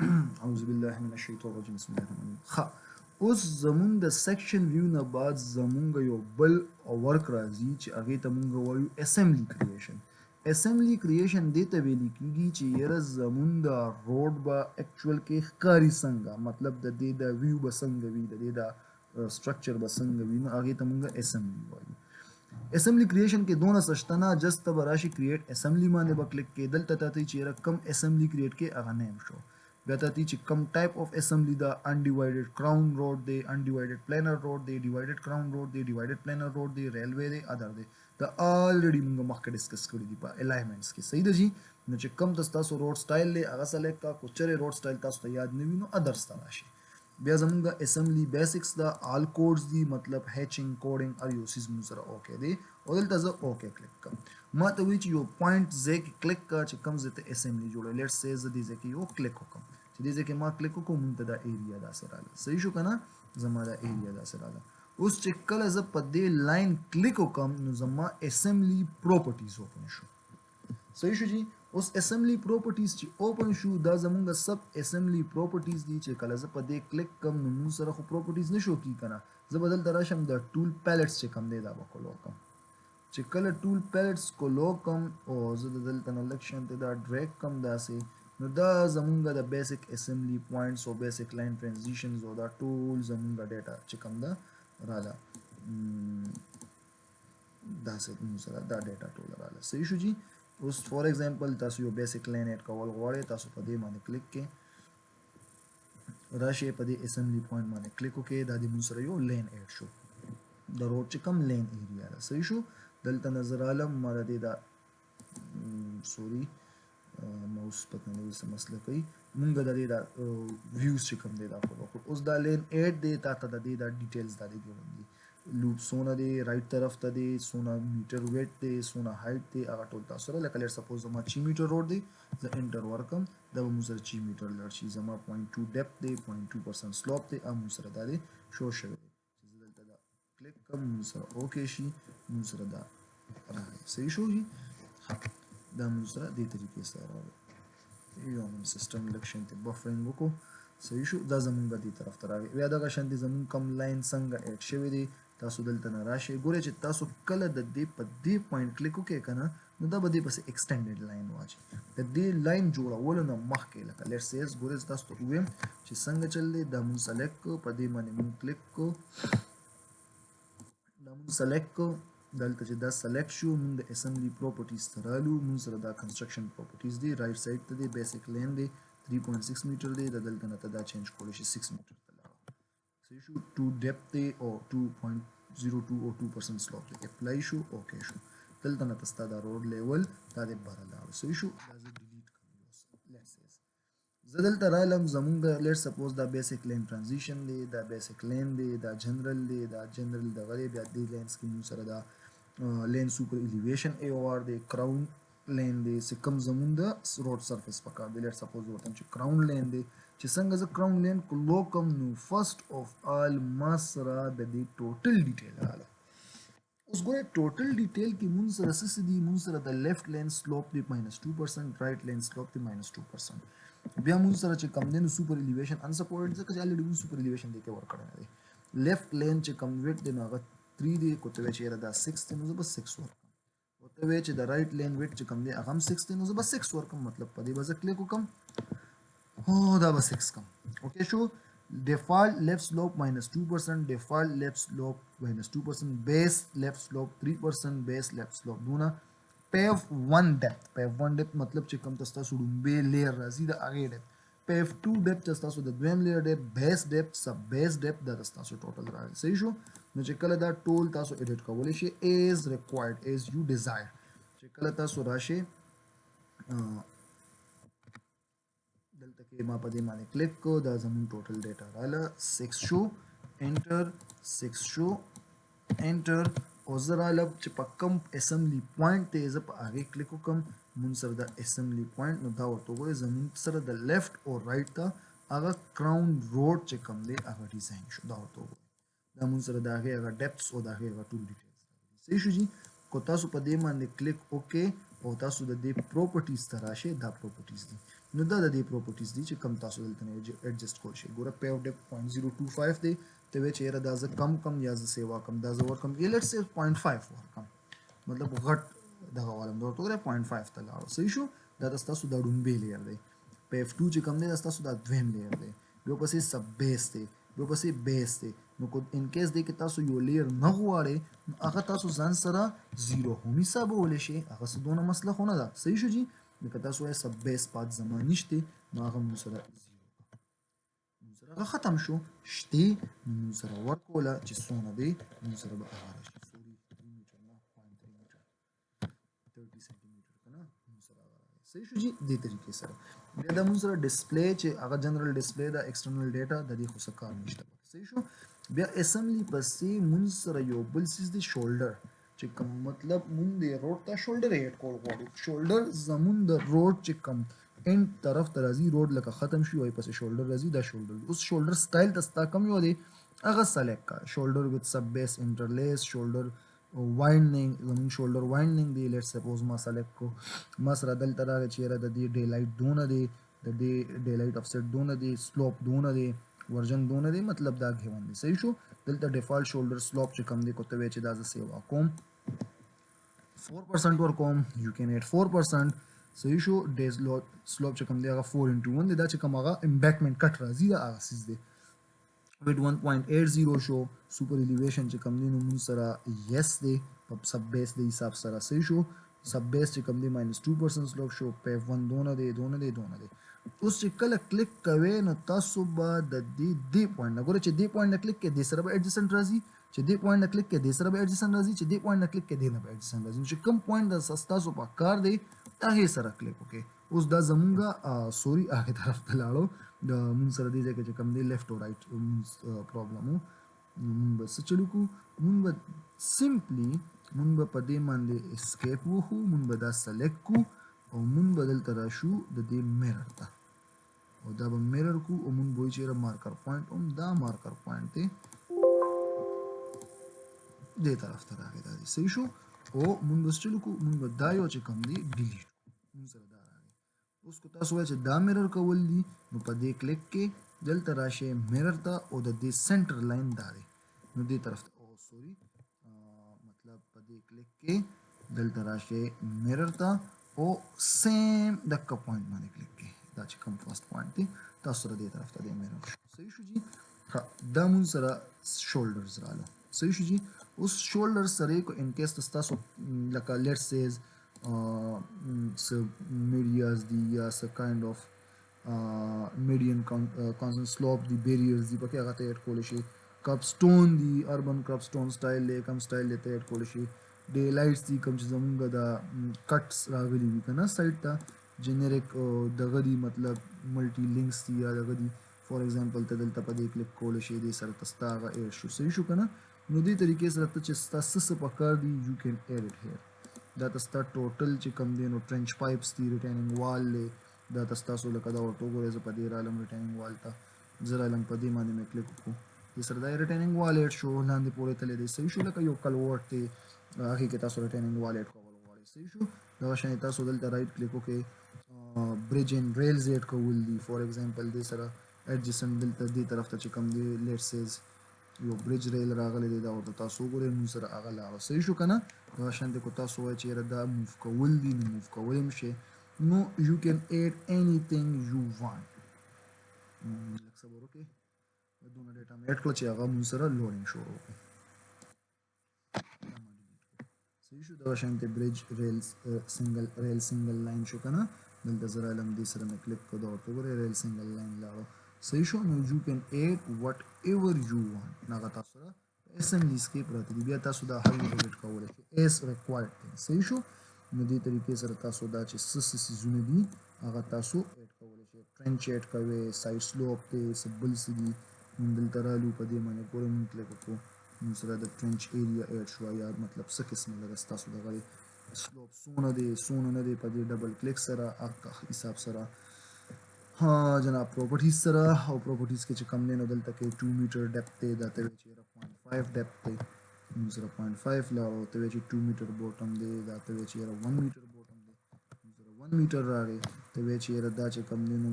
اعوذ بالله من الشیطان الرجیم بسم الله الرحمن الرحیم. اوس زمونږ د سیکشن ویو نه بعد زمونږ یو بل ورک راځي چې هغې ته مونږ وایو اسمبلی کریشن. اسمبلی کریشن دې ته ویل کېږي چې یاره زمونږ د روډ به اکچوال کې ښکاري څنګه، مطلب د دې د ویو به څنګه وي، د دې د سټرکچر به څنګه وي، نو هغې ته مونږ اسمبلی وایو. اسمبلی کریشن کې دونه سشته نه، جست ته به راشي کریټ اسمبلی باندې به کلیک کې، دلته ته ته چې یاره کم اسمبلی کریټ کې هغه نیم شو. بیا ته چې کم ټایپ اف اسمبلی دا انډیوایډډ کراون روډ دی، انډیوایډډ پلینر روډ دی، ډیوایډډ کراون روډ دی، ډیوایډډ پلینر روډ دی، ریلوی دی، ادر دی. دا الریډي موږ مخکې ډسکس کړي دي په الایمنټس کې. صحیح ده جی. نو چې کم تاسو روډ سټایل دی هغه سلیکټ کا، کو چرې روډ سټایل تاسو ته یاد نه وي نو ادرس ته راشي. بیا زمونږ اسمبلی بیسکس دا آل کوډز دي، مطلب هیچینګ کوډینګ او یو سیز مون سره اوکې دی، او دلته زه اوکې کلیک کوم. ما ته وایي چې یو پوینټ ځای کې کلیک کا چې کوم ځای ته اسمبلی جوړه. لیټس سې زه دې ځای کې یو کلیک وکړم، چې دې ځای کې ما کلیک وکړو مونږ ته دا ایریا داسې راغله. صحیح شو که نه؟ زما دا ایریا داسې راغله. اوس چې کله زه په دې لاین کلیک وکړم نو زما اسمبلی پراپرټیز اوپن شو. صحیح شو جی. اوس اسمبلی پراپرټیز چې اوپن شو دا زمونږ سب اسمبلی پراپرټیز دي چې کله زه په دې کلیک کوم نو موږ سره خو پراپرټیز نشو کی کنه. زه به دلته راشم د ټول پیلټس چې کوم دی دا به کولو کوم. چې کله ټول پیلټس کولو کوم او زه د دلته نه لږ شانتې دا ډریګ کوم داسې، نو دا زمونږ د بیسک اسمبلی پوینټس او بیسک لاین ټرانزیشنز او دا ټول زمونږ ډیټا چې کوم ده رااله داسې موږ سره دا ډیټا ټول رااله. صحیح شو جی. اوس فور ایگزامپل تاسو یو بیسک لاین ایډ کول غواړئ، تاسو په دې باندې کلیک کې راشئ، په دې اسمبلی پوینټ باندې کلیک وکړئ، دا د موږ سره یو لین ایډ شو، د روډ چې کوم لین ایریا ده. صحیح شو. دلته نظر عالم ما د دې دا سوري ماوس پته نه وي څه مسله کوي، مونږ د دې دا ویوز چې کوم دی دا فالو کړو. اوس دا لین ایډ دی، تا ته د دې دا ډیټیلز دا دی ګورم دي، لوپ سونه دی، رائټ طرف ته دی، سونه میټر ویټ دی، سونه هایټ دی، هغه ټول تاسو سره لکه لیټ سپوز زما 6 میټر روډ دی، زه انټر ورکم دا به موږ سره 6 میټر لاړ شي. زما 0.2 ډیپت دی، 0.2% سلوپ دی، او موږ سره دا دی شو شوی دی. چې زه دلته دا کلیک کوم موږ سره اوکې شي، موږ سره دا راغی. صحیح شو جی. دا موږ سره دې طریقې سره راغی. یو من سیستم لږ شانتې بفرینګ وکړو. صحیح شو. دا زمونږ دې طرف ته راغی. بیا دغه شانتې زمونږ کم لاین څنګه ایډ شوی دی تاسو دلته نه راشئ. ګورئ چې تاسو کله د دې په دې پوینټ کلیک وکړئ که نه نو دا به دې پسې ایکسټینډډ لاین واچي. د دې لاین جوړولو نه مخکې لکه لیټ سیز ګورئ زه تاسو ته ووایم چې څنګه چل دی. دا مونږ سلیکټ کړو، په دې باندې مونږ کلیک کړو، دا مونږ سلیکټ کړو. دلته چې دا سلیکټ شو مونږ د اسمبلی پراپرټیز ته رالو، مونږ سره دا کنسټرکشن پراپرټیز دی، رائټ سایډ ته دی، بیسک لین دی 3.6 میټر دی، د دلته نه ته دا چینج کولی شي 6 میټر ته لاړو. صحیح شو. 2 ډیپت دی او 2.02 او 2% سلوپ دی. اپلای شو، اوکې شو. دلته نه ته ستا دا روډ لیول دا دی بره لاړو. صحیح شو. دا زه ډیلیټ کوم. لیټ سیز زه دلته رالم، زمونږ لیټ سپوز دا بیسک لین ټرانزیشن دی، دا بیسک لین دی، دا جنرل دی، دا جنرل دغه دی، بیا دې لینس کې موږ سره دا لین سوپر الیویشن ای او آر دی، کراون لین دی، چې کوم زمونږ د روډ سرفیس پکار دی. لیټ سپوز ورته چې کراون لین دی، چې څنګه زه کراون لین کلو کوم نو فرست اف آل ما سره د دې ټوټل ډیټیل رااله. اوس ګورئ ټوټل ډیټیل کې مونږ سره څه دي، مونږ سره د لیفټ لین سلوپ دی -2%، رائټ لین سلوپ دی -2%. بیا مونږ سره چې کم دی نو سوپر الیویشن انسپورټډ ځکه چې الریډي مونږ سوپر الیویشن دی کې ورکړی نه دی. لیفټ لین چې کم ویټ دی نو هغه 3 دی، کو ته وایي چې یاره دا 6 دی نو زه به 6 ورکړم، کو ته وایي چې د رائټ لین ویټ چې کم دی هغه هم 6 دی نو زه به 6 ورکړم، مطلب په دې به زه کلیک وکړم هو دا به 6 کم. اوکې شو. default left slope -2%، default left slope -2%، base left slope 3%، base left slope دونه. pave 1 depth، pave 1 depth مطلب چې کوم تاسو ډومبه لیر راځي د هغه depth. pave 2 depth تاسو د دویم لیر depth، base depth، sub base depth دا تاسو ټوټل راځي. صحیح شو. نو چې کله دا ټول تاسو ایډیټ کولی شئ as required as you desire. چې کله تاسو راشئ دلته کې ما په دې باندې کلیک کو، دا زمون ټوټل ډیټا رااله 6 شو، انټر 6 شو، انټر. او زه رالم چې په کم اسمبلی پوینټ ته زه په هغې کلیک وکړم، مونږ سره د اسمبلی پوینټ نو دا ورته وګورئ زمون سره د لیفټ او رائټ ته هغه کراون روډ چې کوم دی هغه ډیزاین شو، دا ورته وګورئ دا مونږ سره د هغې هغه ډیپتس او د هغې هغه ټول ډیټیلز راغلي. صحیح شو جي. کو تاسو په دې باندې کلیک وکړئ او تاسو د دې پراپرټیز ته راشئ، دا پراپرټیز دي. نو دا د دې پراپرټیز دي چې کم تاسو دلته نه ایڈجسټ کول شي. ګوره پی اف ډیپ 0.025 دی ته وی چې یاره دا زه کم یا زه سیوا کم دا زه ورکم یا لیټس سے 0.5 ورکم مطلب غټ دغه والم دا ورته وګوره 0.5 ته لاړو صحیح شو. دا تاسو دا ډومبې لیر دی. پی اف 2 چې کم دی تاسو دا دویم لیر دی. بیا پسې سب بیس دی. بیا پسې بیس دی. نو کو ان کیس دی کې تاسو یو لیر نه غواړئ نو هغه تاسو ځان سره زیرو هم حسابولی شئ. هغه څه دونه مسله خو نه ده صحیح شو جي. لکه تاسو وایئ سب بیس پات زما نشته نو هغه مونږ سره زیرو هغه ختم شو شته نو مونږ سره ورکوله چې څونه دی مونږ سره به هغه راشي. سوري 3 میټر نه 0.3 میټر 30 سانتي میټر کنه مونږ سره هغه راغی صحیح شو جي. دې طریقې سره بیا دا مونږ سره ډسپلی چې هغه جنرال ډسپلی دا ایکسټرنل ډیټا د دې خو څه کار نشته صحیح شو. بیا اسمبلی پسې مونږ سره یو بل څیز دی شولډر چې کوم مطلب مونږ د روډ ته شولډر ایډ کول غواړو. شولډر زمون د روډ چې کوم اند طرف ته راځي روډ لکه ختم شي وای پسې شولډر راځي دا شولډر. اوس شولډر سټایل تاسو کم یو دی هغه سلیکټ کا شولډر وذ سب بیس انټرلیس شولډر وایډنینګ زمون شولډر وایډنینګ دی. لیټس سپوز ما سلیکټ کو ما سره دلته راغی چې را د دې ډے لایټ دونه دی د دې ډے لایټ افسیټ دونه دی سلوپ دونه دی ورژن دونه دی مطلب دا غوون دی صحیح شو. دلته ډیفالت شولډر سلوپ چې کم دی کوته وی چې دا ز سیوا کوم 4% ورکوم یو کین ایټ 4% صحیح شو. ډیز لوډ سلوپ چې کم دی هغه 4:1 دی دا چې کم هغه امبیکمنٹ کټ راځي دا هغه سیز دی. ویټ 1.80 شو. سپر الیویشن چې کم دی نو مون سره یس دی په سب بیس دی حساب سره صحیح شو. سب بیس چې کم دی -2% سلوپ شو. پیف 1 دونه دی. اوس چې کله کلیک کوي نو تاسو به د دې پوینټ نه ګوره چې دې پوینټ نه کلیک کې د سره به ایڈجسنټ راځي چې دې پوینټ نه کلیک کې د سره به ایڈجسنټ راځي چې دې پوینټ نه کلیک کې د نه به ایڈجسنټ راځي چې کوم پوینټ د تاسو په کار دی هغه سره کلیک وکړئ. اوس دا زمونږه سوري هغه طرف ته لاړو د مون سره دی چې کوم دی لیفت او رائټ پرابلم مون به څه چلو کو مون به سمپلی مون به په دې باندې اسکیپ وخو مون به دا سلیکټ کو او مون بدل تر شو د دې میرر ته او دا به میرر کو او مون به چیرې مارکر پوینټ هم دا مارکر پوینټ دی دې طرف ته راغی دا صحیح شو. او مون به چلو کو مون به دا یو چې کوم دی ډیلیټ مون سره دا راغی. اوس کو تاسو وایئ چې دا میرر کول دي نو په دې کلیک کې دلته راشه میرر ته او د دې سنټر لاین دا دی نو دې طرف ته او سوري مطلب په دې کلیک کې دلته راشه میرر ته او سیم دک پوینټ باندې کلیک کې دا چې کوم فرست پوینټ دی تاسو سره دې طرف ته دی میرر صحیح شو جی. دا مون سره شولډرز رااله صحیح شو جی. اوس شولډر سره کو ان کیس تاسو لکه لیټس سیز س میډیاز دی یا س کایند اف میډین کانسټنٹ سلوپ دی بیریئرز دی پکې هغه ته ایډ کول شي. کپ سټون دی اربن کپ سټون سټایل له کم سټایل ته ایډ کول شي. ډے لایټس دی کوم چې زمونږ دا کټس راغلي وي کنه سایت ته جنریک دغه دی مطلب ملټي لینکس دی یا دغه دی فور ایگزامپل ته دلته په دې کلیک کول شي دې سره تاسو هغه ایډ شو صحیح شو کنه. نو دې طریقې سره ته چې تاسو څه پکار دی یو کین ایډ اټ هیر دا تاسو ټوټل چې کم دی نو ټرنچ پایپس دی ریټیننګ وال له دا تاسو لکه دا ورته وګورئ زه په دې رالم ریټیننګ وال ته زه رالم په دې باندې مې کلیک وکړو دې سره دا ریټیننګ وال ایډ شو لاندې پورې تللی دی صحیح شو. لکه یو کلورټ دی هغې کې تاسو ریټیننګ وال ایډ کول غواړئ صحیح شو. دغه شان تاسو دلته رایټ کلیک وکړئ برج اینډ ریلز ایډ کول دي فور ایگزامپل دې سره ایډجسنټ دلته دې طرف ته چې کوم دی لیټس سیز یو برج ریل راغلی دی دا ورته تاسو وګورئ مون سره هغه لاړو صحیح شو که نه. دغه شانتې کو تاسو وایئ چې یاره دا موف کول دي نو موف کولی هم شئ نو یو کین ایډ انیثینګ یو وانټ. لږ صبر وکړئ دونه ډیټا مې ایډ کړه چې هغه مون سره لوډینګ شروع وکړي صحیح شو. دغه شانتې برج ریلز سنګل لاین شو که نه دلته زه رالم دې سره مې کلیک کړو دا ورته وګورئ ریل سنګل لاین لاړو صحیح شو. نو یو کین ایډ وټ ایور یو وانټ هغه تاسو سره اسمبلیز کې پراته دي بیا تاسو دا هر یو ډیلیټ کولی شئ ایز ریکوایرډ دی صحیح شو. نو دې طریقې سره تاسو دا چې څه څیزونه دي هغه تاسو ایډ کولی شئ. ټرنچ ایډ کوئ سایډ سلوپ دی څه بل څه دي مونږ دلته رالو په دې باندې پورې مونږ کلیک وکړو مونږ سره د ټرنچ ایریا ایډ شوه یا مطلب څه قسمه لږه ستاسو دغه دی سلوپ څونه دی څونه نه دی په دې ډبل کلیک سره هغه حساب سره ها جناب پراپرټیز سره او پراپرټیز کې چې کم دی نو دلته کې 2 میټر ډیپت دی دا ته وایي چې 0.5 ډیپت دی مونږ سره 0.5 لاړو ته وایي چې 2 میټر بوټم دی دا ته وایي چې 1 میټر بوټم دی مونږ سره 1 میټر راغی ته وایې چې یاره دا چې کوم دی نو